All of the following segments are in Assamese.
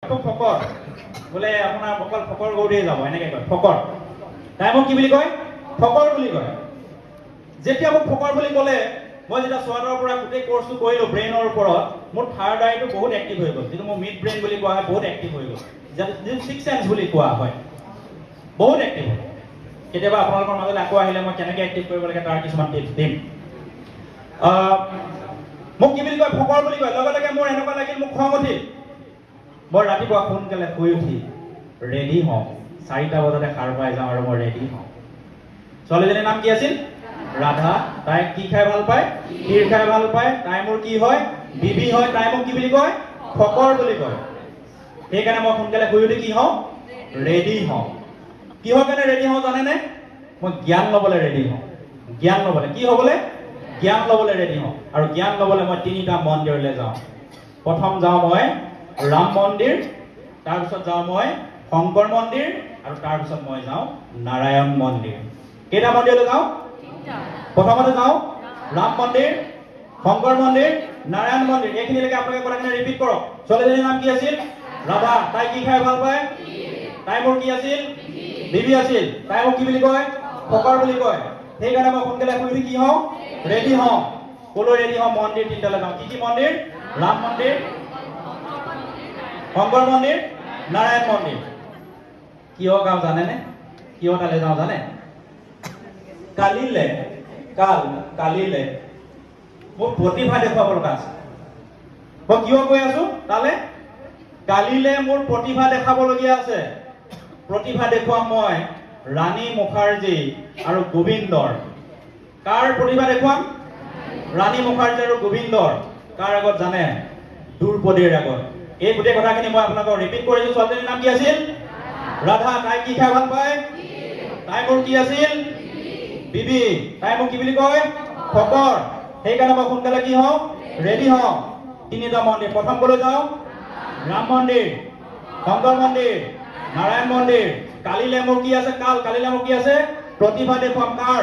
খুব ফকৰ বোলে আপোনাৰ অকল ফকৰ গৌৰীয়ে যাব এনেকৈ কয় ফকৰ তাই মোক কি বুলি কয় ফকৰ বুলি কয় যেতিয়া মোক ফকৰ বুলি ক'লে মই যেতিয়া সোৱাদৰ পৰা গোটেই কোৰ্সটো কৰিলোঁ ব্ৰেইনৰ ওপৰত মোৰ থাৰ্ড আইটো বহুত এক্টিভ হৈ গ'ল যিটো মোৰ মিড ব্ৰেইন বুলি কোৱা হয় বহুত এক্টিভ হৈ গ'ল যিটো ছিক্স চেন্স বুলি কোৱা হয় বহুত এক্টিভ হয় কেতিয়াবা আপোনালোকৰ মাজলৈ আকৌ আহিলে মই কেনেকৈ এক্টিভ কৰিব লাগে তাৰ কিছুমান টিপছ দিম মোক কি বুলি কয় ফকৰ বুলি কয় লগে লগে মোৰ এনেকুৱা লাগিল মোক খং উঠিল মই ৰাতিপুৱা সোনকালে শুই উঠি ৰেডি হওঁ 4টা বজাতে সাৰ পাই যাওঁ আৰু মই ৰেডি হওঁ ছোৱালীজনীৰ নাম কি আছিল ৰাধা তাই কি খাই ভাল পায় ক্ষীৰ খাই ভাল পায় তাই মোৰ কি হয় বিবি হয় তাই মোক কি বুলি কয় ফকৰ বুলি কয় সেইকাৰণে মই সোনকালে শুই উঠি কি হওঁ ৰেডি হওঁ কিহৰ কাৰণে ৰেডি হওঁ জানেনে মই জ্ঞান ল'বলৈ ৰেডি হওঁ জ্ঞান ল'বলৈ কি হ'বলৈ জ্ঞান ল'বলৈ ৰেডি হওঁ আৰু জ্ঞান ল'বলৈ মই 3টা মন্দিৰলৈ যাওঁ প্ৰথম যাওঁ মই ৰাম মন্দিৰ তাৰপিছত যাওঁ মই শংকৰ মন্দিৰ আৰু তাৰপিছত মই যাওঁ নাৰায়ণ মন্দিৰ কেইটা মন্দিৰলৈ যাওঁ প্ৰথমতে যাওঁ ৰাম মন্দিৰ শংকৰ মন্দিৰ নাৰায়ণ মন্দিৰ এইখিনিলৈকে আপোনালোকে কথাখিনি ৰিপিট কৰক ছোৱালীজনীৰ নাম কি আছিল ৰাধা তাই কি খাই ভাল পায় তাই মোৰ কি আছিল বিবি আছিল তাই মোক কি বুলি কয় ফকৰ বুলি কয় সেইকাৰণে মই সোনকালে শুই উঠি কি হওঁ ৰেডি হওঁ ক'লৈ ৰেডি হওঁ মন্দিৰ 3টালৈ যাওঁ কি মন্দিৰ ৰাম মন্দিৰ শংকৰ মন্দিৰ নাৰায়ণ মন্দিৰ কিয় গাঁও জানেনে কিয় তালৈ যাওঁ জানে কালিলে মোক প্ৰতিভা দেখুৱাব লগা আছে মই কিয় কৈ আছো তালে কালিলে মোৰ প্ৰতিভা দেখাবলগীয়া আছে প্ৰতিভা দেখুৱাম মই ৰাণী মুখাৰ্জী আৰু গোবিন্দৰ কাৰ প্ৰতিভা দেখুৱাম ৰাণী মুখাৰ্জী আৰু গোবিন্দৰ কাৰ আগত জানে দ্ৰৌপদীৰ আগত এই গোটেই কথাখিনি মই আপোনালোকক ৰিপিট কৰিছো ছোৱালীজনীৰ নাম কি আছিল ৰাধা তাই কি খাই ভাল পায় তাই মোৰ কি আছিল বিবি তাই মোক কি বুলি কয় ফকৰ সেইকাৰণে মই সোনকালে কি হওঁ ৰেডি হওঁ 3টা মন্দিৰ প্ৰথম ক'লৈ যাওঁ ৰাম মন্দিৰ শংকৰ মন্দিৰ নাৰায়ণ মন্দিৰ কালিলে মোৰ কি আছে কালিলে মোৰ কি আছে প্ৰতিভা দেখুৱাম কাৰ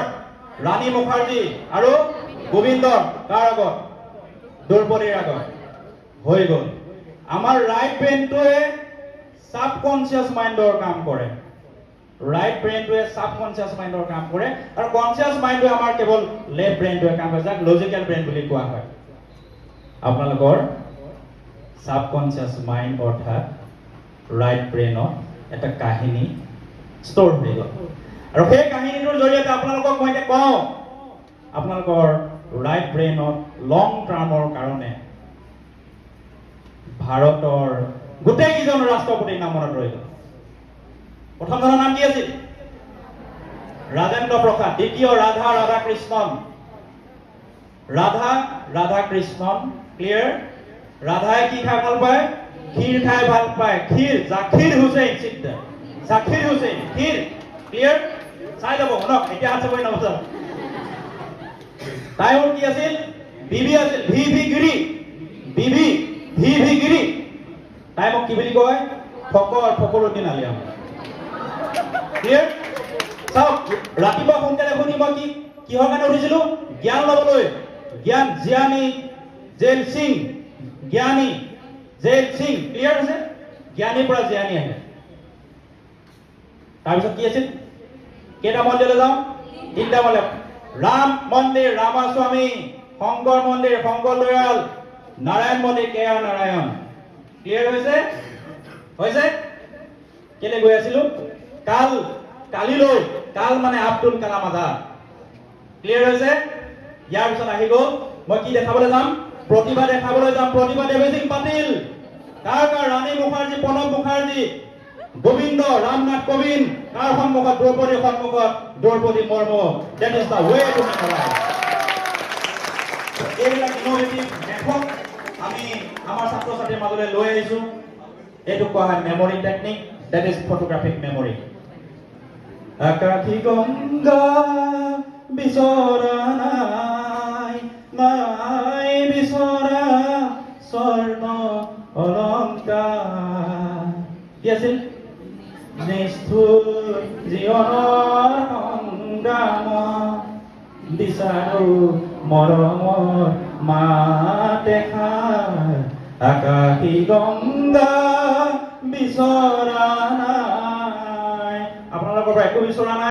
ৰাণী মুখাৰ্জী আৰু গোবিন্দৰ কাৰ আগত দ্ৰৌপদীৰ আগত হৈ গ'ল আমাৰ ৰাইট ব্ৰেইনটোৱে সাবকনসিয়াস মাইন্ডৰ কাম কৰে ৰাইট ব্ৰেইনটোৱে সাবকনসিয়াস মাইন্ডৰ কাম কৰে আৰু কনসিয়াস মাইন্ডটোৱে আমাৰ কেৱল লেফট ব্ৰেইনটোৱে কাম কৰে যাক লজিকেল ব্ৰেইন বুলি কোৱা হয় আপোনালোকৰ সাবকনসিয়াস মাইন্ড অৰ্থাৎ ৰাইট ব্ৰেইনত এটা কাহিনী ষ্ট'ৰ হৈ গ'ল আৰু সেই কাহিনীটোৰ জৰিয়তে আপোনালোকক মই এতিয়া কওঁ আপোনালোকৰ ৰাইট ব্ৰেইনত লং টাৰ্মৰ কাৰণে ভাৰতৰ গোটেইকেইজন ৰাষ্ট্ৰপতিৰ নাম মনত ৰৈ গ'ল প্ৰথমজনৰ নাম কি আছিল ৰাজেন্দ্ৰ প্ৰসাদ দ্বিতীয় ৰাধাকৃষ্ণন ৰাধাকৃষ্ণন ক্লিয়াৰ ৰাধাই কি খাই ভাল পায় ক্ষীৰ খাই ভাল পায় ক্ষীৰ জাকিৰ হুছেইন চিত্তে জাকিৰ হুছেইন ক্ষীৰ ক্লিয়াৰ চাই ল'ব শুনক এতিয়া হাত চাবই নবচাব তাই মোৰ কি আছিল বিবি আছিল ভি গিৰি তাই মোক কি বুলি কয় ফকৰুদ্দিন আলি আহমেদ ক্লিয়াৰ চাওক ৰাতিপুৱা সোনকালে শুনি মই কিহৰ কাৰণে উঠিছিলো জ্ঞান ল'বলৈ জ্ঞানী জেল সিং ক্লিয়াৰ হৈছে জ্ঞানীৰ পৰা জ্ঞানী আহে তাৰপিছত কি আছিল কেইটা মন্দিৰলৈ যাওঁ 3টা মন্দিৰ ৰাম মন্দিৰ ৰামাস্বামী শংকৰ মন্দিৰ শংকৰ দয়াল নাৰায়ণ মন্দিৰ কে.আৰ. নাৰায়ণ ক্লিয়াৰ হৈছে কেলে গৈ আছিলো কালিলৈ কাল মানে আব্দুল কালাম আজাদ ক্লিয়াৰ হৈছে ইয়াৰ পিছত আহি গ'ল মই কি দেখাবলৈ যাম প্ৰতিভা দেখাবলৈ যাম প্ৰতিভা দেৱী সিং পাটিল কাৰ ৰাণী মুখাৰ্জী প্ৰণৱ মুখাৰ্জী গোবিন্দ ৰামনাথ কোবিন্দ কাৰ সন্মুখত দ্ৰৌপদীৰ সন্মুখত Droupadi Murmu that is the way to make life এইবিলাক ইনোভেটিভ মেথড আমি আমাৰ ছাত্ৰ ছাত্ৰীৰ মাজলৈ লৈ আহিছো এইটো কোৱা হয় memory technique that is photographic memory আকাশী গংগা বিচৰা নাই বিচৰা স্বৰ্ণ অলংকাৰ কি আছিল নিষ্ঠুৰ জীৱনৰ সংগ্ৰাম বিচাৰো মৰমৰ মাত এষাৰ আকাশী গংগা বিচৰা নাই, আপোনালোকৰ পৰা একো বিচৰা নাই।